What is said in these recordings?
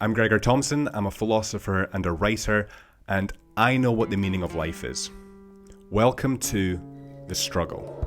I'm Gregor Thompson, I'm a philosopher and a writer, and I know what the meaning of life is. Welcome to The Struggle.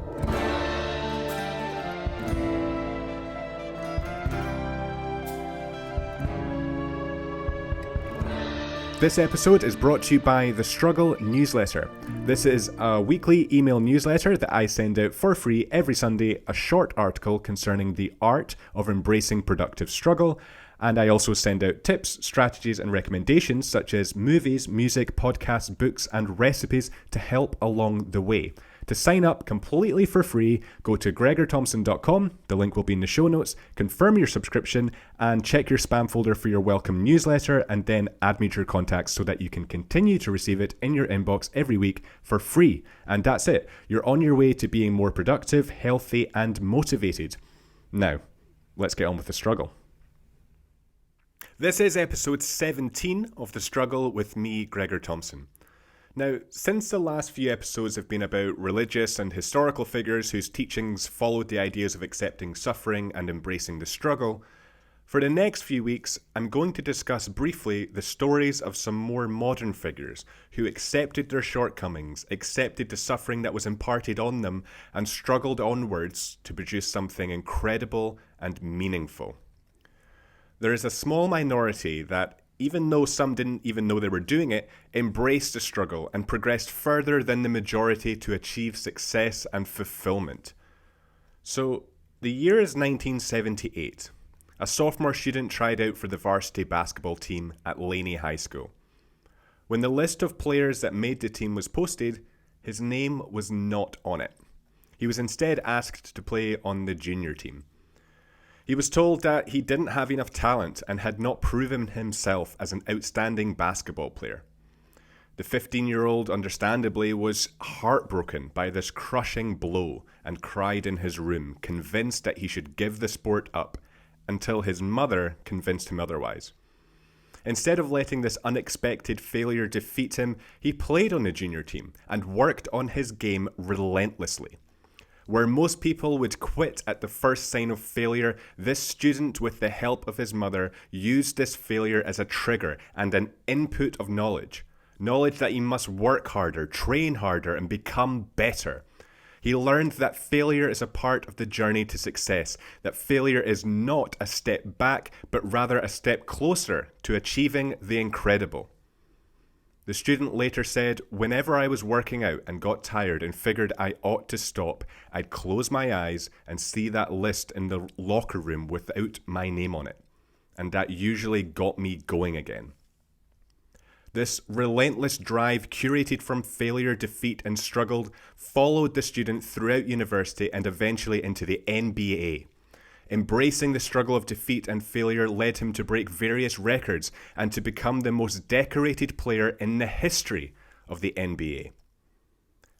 This episode is brought to you by The Struggle newsletter. This is a weekly email newsletter that I send out for free every Sunday, a short article concerning the art of embracing productive struggle. And I also send out tips, strategies, and recommendations such as movies, music, podcasts, books, and recipes to help along the way. To sign up completely for free, go to gregorthompson.com, the link will be in the show notes, confirm your subscription, and check your spam folder for your welcome newsletter, and then add me to your contacts so that you can continue to receive it in your inbox every week for free. And that's it. You're on your way to being more productive, healthy, and motivated. Now, let's get on with the struggle. This is episode 17 of The Struggle with me, Gregor Thompson. Now, since the last few episodes have been about religious and historical figures whose teachings followed the ideas of accepting suffering and embracing the struggle, for the next few weeks, I'm going to discuss briefly the stories of some more modern figures who accepted their shortcomings, accepted the suffering that was imparted on them, and struggled onwards to produce something incredible and meaningful. There is a small minority that, even though some didn't even know they were doing it, embraced the struggle and progressed further than the majority to achieve success and fulfillment. So, the year is 1978. A sophomore student tried out for the varsity basketball team at Laney High School. When the list of players that made the team was posted, his name was not on it. He was instead asked to play on the junior team. He was told that he didn't have enough talent and had not proven himself as an outstanding basketball player. The 15-year-old, understandably, was heartbroken by this crushing blow and cried in his room, convinced that he should give the sport up, until his mother convinced him otherwise. Instead of letting this unexpected failure defeat him, he played on the junior team and worked on his game relentlessly. Where most people would quit at the first sign of failure, this student, with the help of his mother, used this failure as a trigger and an input of knowledge. Knowledge that he must work harder, train harder, and become better. He learned that failure is a part of the journey to success, that failure is not a step back, but rather a step closer to achieving the incredible. The student later said, "Whenever I was working out and got tired and figured I ought to stop, I'd close my eyes and see that list in the locker room without my name on it. And that usually got me going again." This relentless drive, curated from failure, defeat, and struggle, followed the student throughout university and eventually into the NBA. Embracing the struggle of defeat and failure led him to break various records and to become the most decorated player in the history of the NBA.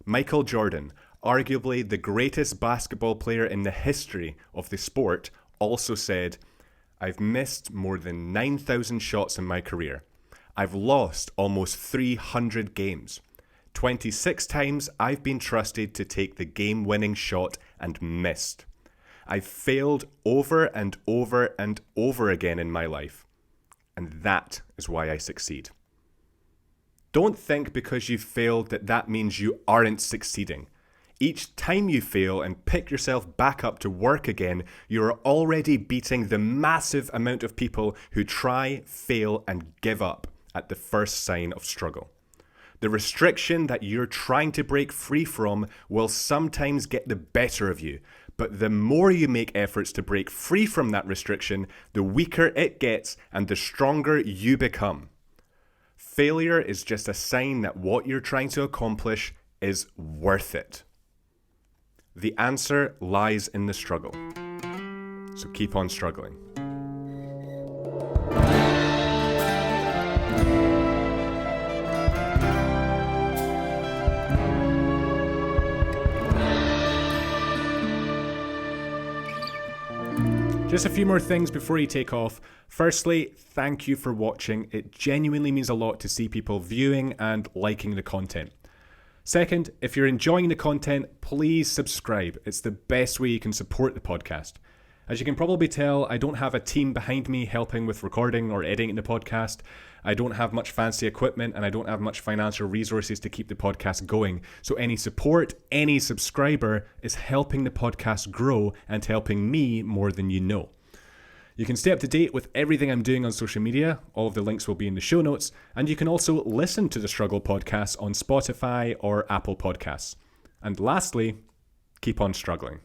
Michael Jordan, arguably the greatest basketball player in the history of the sport, also said, "I've missed more than 9,000 shots in my career. I've lost almost 300 games. 26 times I've been trusted to take the game-winning shot and missed. I've failed over and over and over again in my life. And that is why I succeed." Don't think because you failed that means you aren't succeeding. Each time you fail and pick yourself back up to work again, you are already beating the massive amount of people who try, fail, and give up at the first sign of struggle. The restriction that you're trying to break free from will sometimes get the better of you, but the more you make efforts to break free from that restriction, the weaker it gets and the stronger you become. Failure is just a sign that what you're trying to accomplish is worth it. The answer lies in the struggle. So keep on struggling. Just a few more things before you take off. Firstly, thank you for watching. It genuinely means a lot to see people viewing and liking the content. Second, if you're enjoying the content, please subscribe. It's the best way you can support the podcast. As you can probably tell, I don't have a team behind me helping with recording or editing the podcast. I don't have much fancy equipment and I don't have much financial resources to keep the podcast going. So any support, any subscriber is helping the podcast grow and helping me more than you know. You can stay up to date with everything I'm doing on social media. All of the links will be in the show notes. And you can also listen to the Struggle podcast on Spotify or Apple Podcasts. And lastly, keep on struggling.